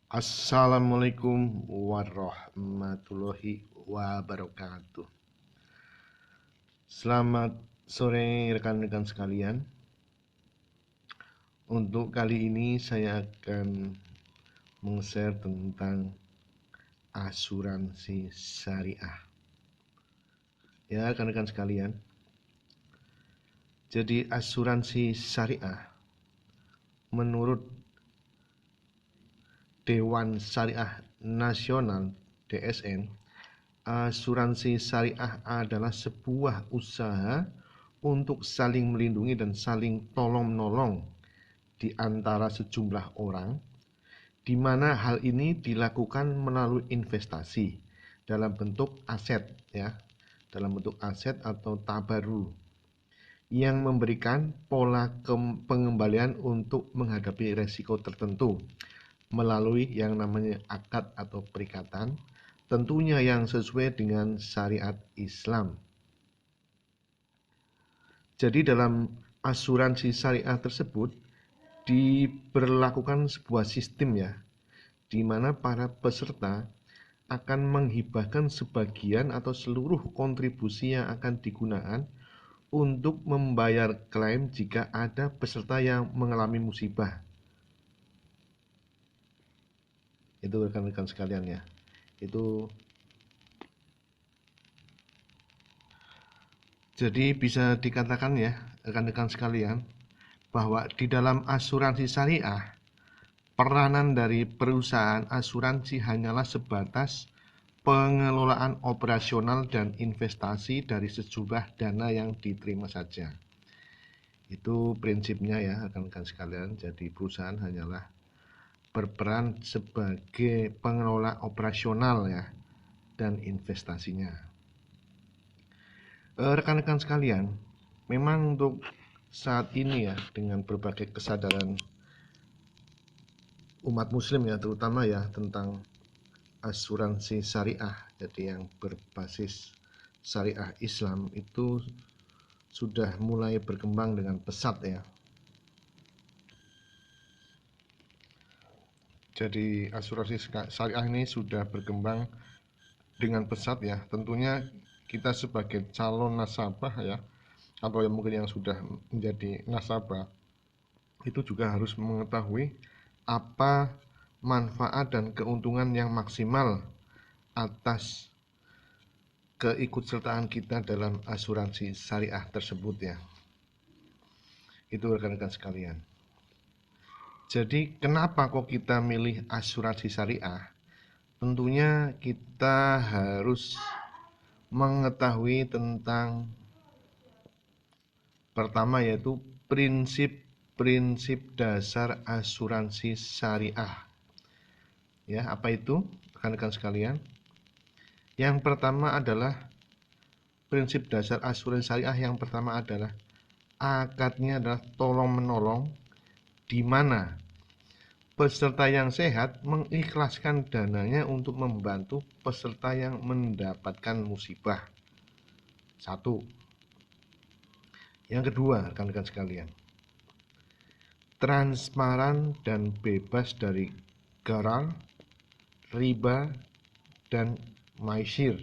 Assalamualaikum warahmatullahi wabarakatuh. Selamat sore rekan-rekan sekalian. Untuk kali ini saya akan meng-share tentang asuransi syariah. Ya, rekan-rekan sekalian. Jadi asuransi syariah menurut Dewan Syariah Nasional (DSN), asuransi syariah adalah sebuah usaha untuk saling melindungi dan saling tolong-menolong di antara sejumlah orang, di mana hal ini dilakukan melalui investasi dalam bentuk aset, dalam bentuk aset atau tabaru, yang memberikan pola pengembalian untuk menghadapi resiko tertentu melalui yang namanya akad atau perikatan, tentunya yang sesuai dengan syariat Islam. Jadi dalam asuransi syariah tersebut diberlakukan sebuah sistem, di mana para peserta akan menghibahkan sebagian atau seluruh kontribusi yang akan digunakan untuk membayar klaim jika ada peserta yang mengalami musibah. Itu rekan-rekan sekalian ya. Itu jadi bisa dikatakan ya rekan-rekan sekalian bahwa di dalam asuransi syariah, peranan dari perusahaan asuransi hanyalah sebatas pengelolaan operasional dan investasi dari sejumlah dana yang diterima saja. Itu prinsipnya ya rekan-rekan sekalian. Jadi perusahaan hanyalah berperan sebagai pengelola operasional dan investasinya. Rekan-rekan sekalian, memang untuk saat ini dengan berbagai kesadaran umat muslim terutama tentang asuransi syariah, jadi yang berbasis syariah Islam itu sudah mulai berkembang dengan pesat ya. Jadi asuransi syariah ini sudah berkembang dengan pesat ya. Tentunya kita sebagai calon nasabah atau yang mungkin yang sudah menjadi nasabah itu juga harus mengetahui apa manfaat dan keuntungan yang maksimal atas keikutsertaan kita dalam asuransi syariah tersebut ya. Itu rekan-rekan sekalian. Jadi kenapa kok kita milih asuransi syariah? Tentunya kita harus mengetahui tentang pertama yaitu prinsip-prinsip dasar asuransi syariah. Ya, apa itu rekan-rekan sekalian? Yang pertama adalah prinsip dasar asuransi syariah yang pertama adalah akadnya adalah tolong-menolong, di mana peserta yang sehat mengikhlaskan dananya untuk membantu peserta yang mendapatkan musibah. Satu. Yang kedua, rekan-rekan sekalian, transparan dan bebas dari gharar, riba, dan maisir.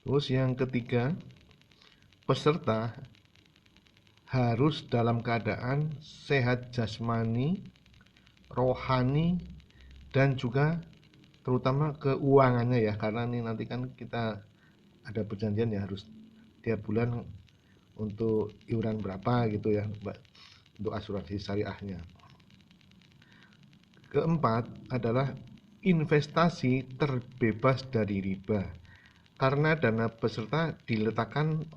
Terus yang ketiga, peserta harus dalam keadaan sehat jasmani, rohani, dan juga terutama keuangannya ya, karena ini nanti kan kita ada perjanjian ya, harus tiap bulan untuk iuran berapa gitu ya Mbak, untuk asuransi syariahnya. Keempat adalah investasi terbebas dari riba, karena dana peserta diletakkan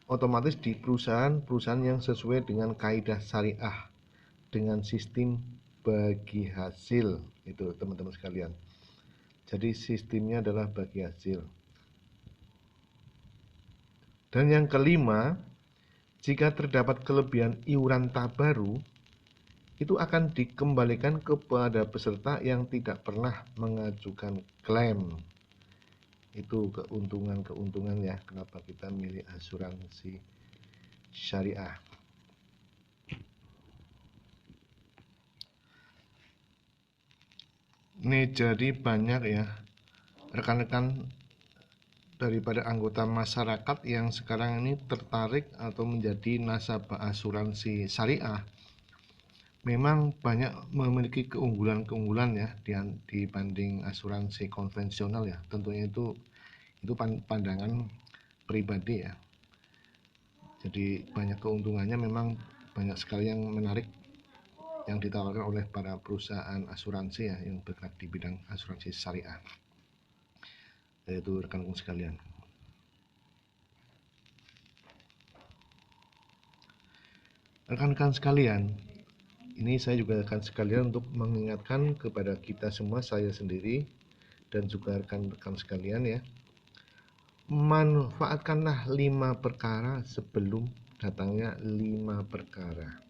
otomatis di perusahaan-perusahaan yang sesuai dengan kaidah syariah dengan sistem bagi hasil. Itu teman-teman sekalian. Jadi sistemnya adalah bagi hasil. Dan yang kelima, jika terdapat kelebihan iuran tabaru, itu akan dikembalikan kepada peserta yang tidak pernah mengajukan klaim. Itu keuntungan-keuntungan ya, kenapa kita milih asuransi syariah. Nih, jadi banyak ya rekan-rekan daripada anggota masyarakat yang sekarang ini tertarik atau menjadi nasabah asuransi syariah. Memang banyak memiliki keunggulan-keunggulan ya dibanding asuransi konvensional ya. Tentunya itu pandangan pribadi ya. Jadi banyak keuntungannya, memang banyak sekali yang menarik yang ditawarkan oleh para perusahaan asuransi ya yang bergerak di bidang asuransi syariah. Yaitu rekan-rekan sekalian. Rekan-rekan sekalian, ini saya juga akan sekalian untuk mengingatkan kepada kita semua, saya sendiri dan juga rekan-rekan sekalian ya. Manfaatkanlah 5 perkara sebelum datangnya 5 perkara.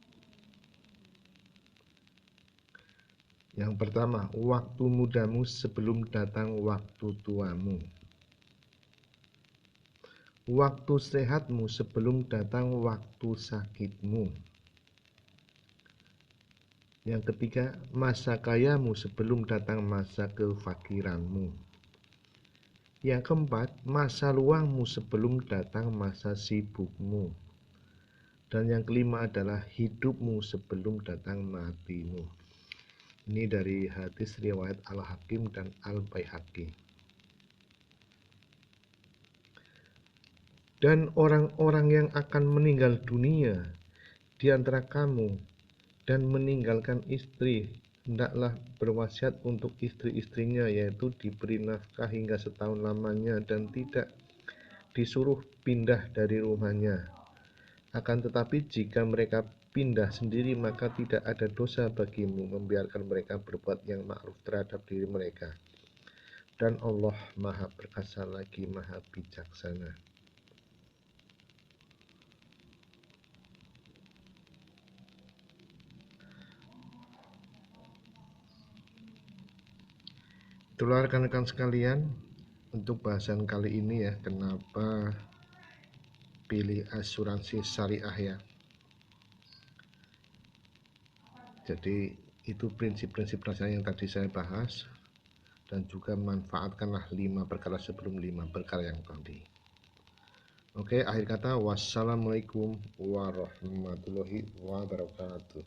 Yang pertama, waktu mudamu sebelum datang waktu tuamu. Waktu sehatmu sebelum datang waktu sakitmu. Yang ketiga, masa kayamu sebelum datang masa kefakiranmu. Yang keempat, masa luangmu sebelum datang masa sibukmu. Dan yang kelima adalah hidupmu sebelum datang matimu. Ini dari hadis riwayat Al-Hakim dan Al-Baihaqi. Dan orang-orang yang akan meninggal dunia di antara kamu dan meninggalkan istri, hendaklah berwasiat untuk istri-istrinya, yaitu diberi nafkah hingga setahun lamanya dan tidak disuruh pindah dari rumahnya. Akan tetapi jika mereka pindah sendiri, maka tidak ada dosa bagimu membiarkan mereka berbuat yang ma'ruf terhadap diri mereka. Dan Allah Maha Perkasa lagi Maha Bijaksana. Itulah rekan-rekan sekalian untuk bahasan kali ini ya, kenapa pilih asuransi syariah ya. Jadi itu prinsip-prinsip dasar yang tadi saya bahas, dan juga manfaatkanlah 5 perkara sebelum 5 perkara yang tadi. Oke, akhir kata, wassalamualaikum warahmatullahi wabarakatuh.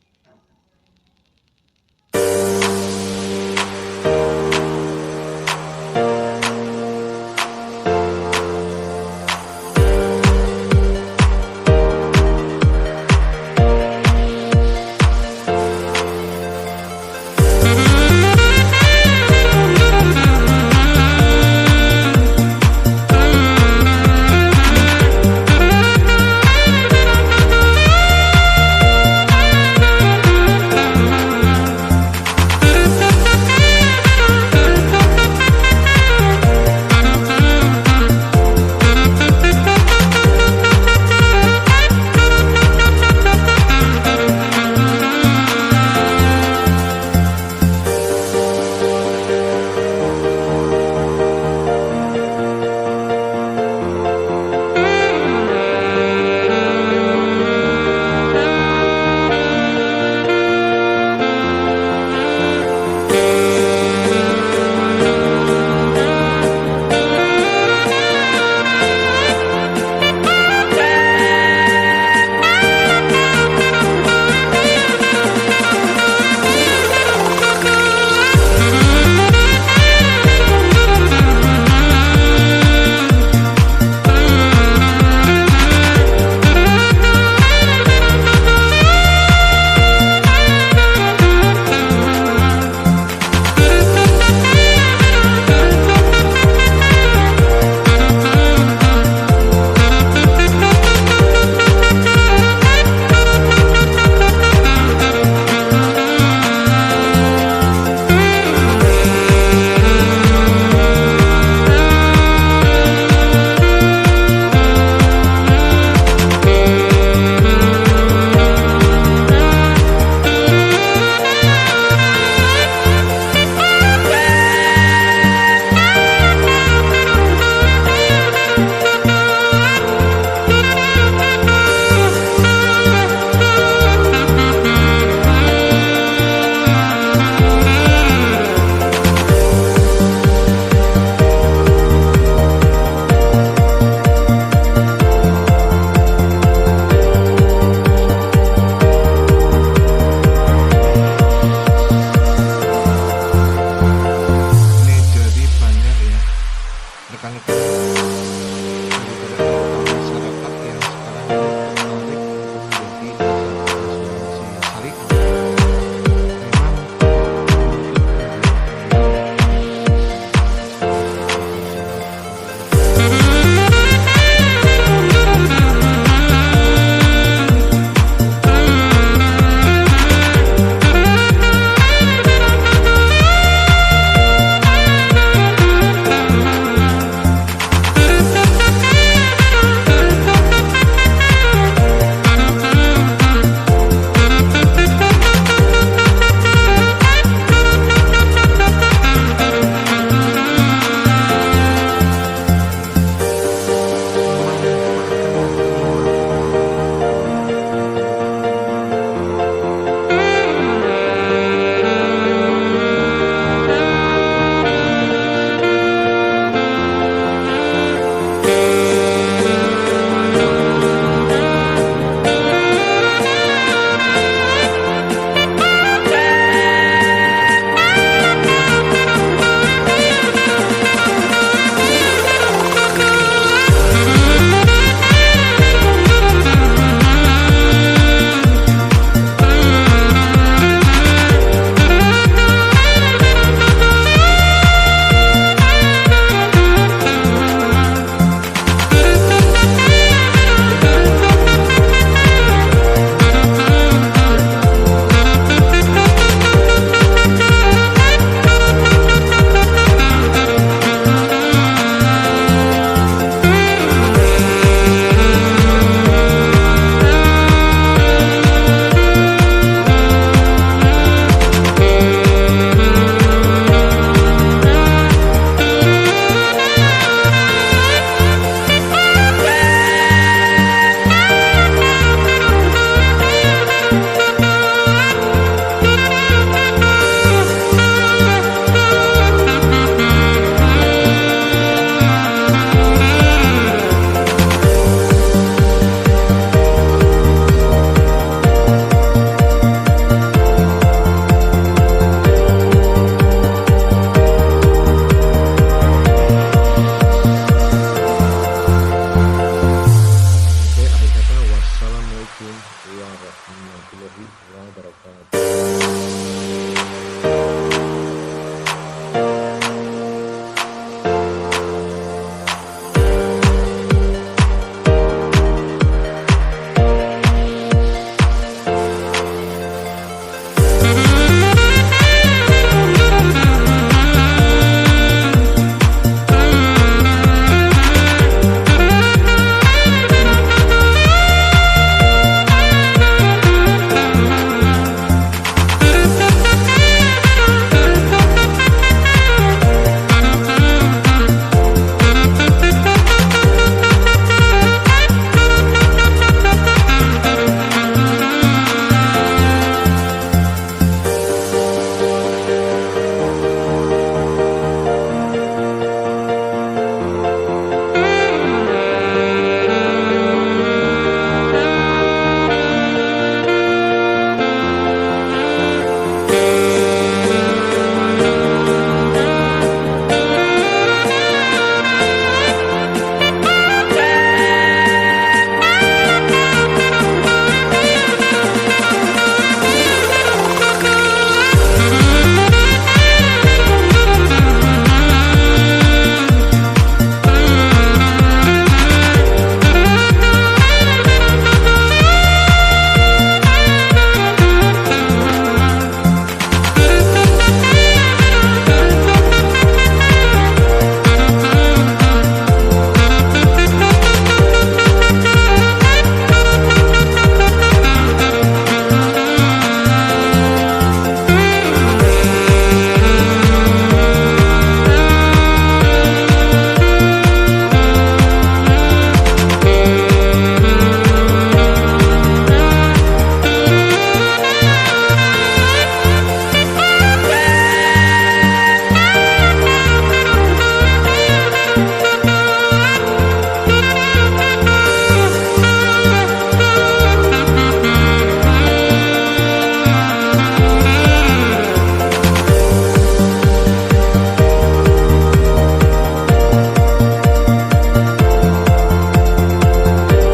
warahmatullahi wabarakatuh.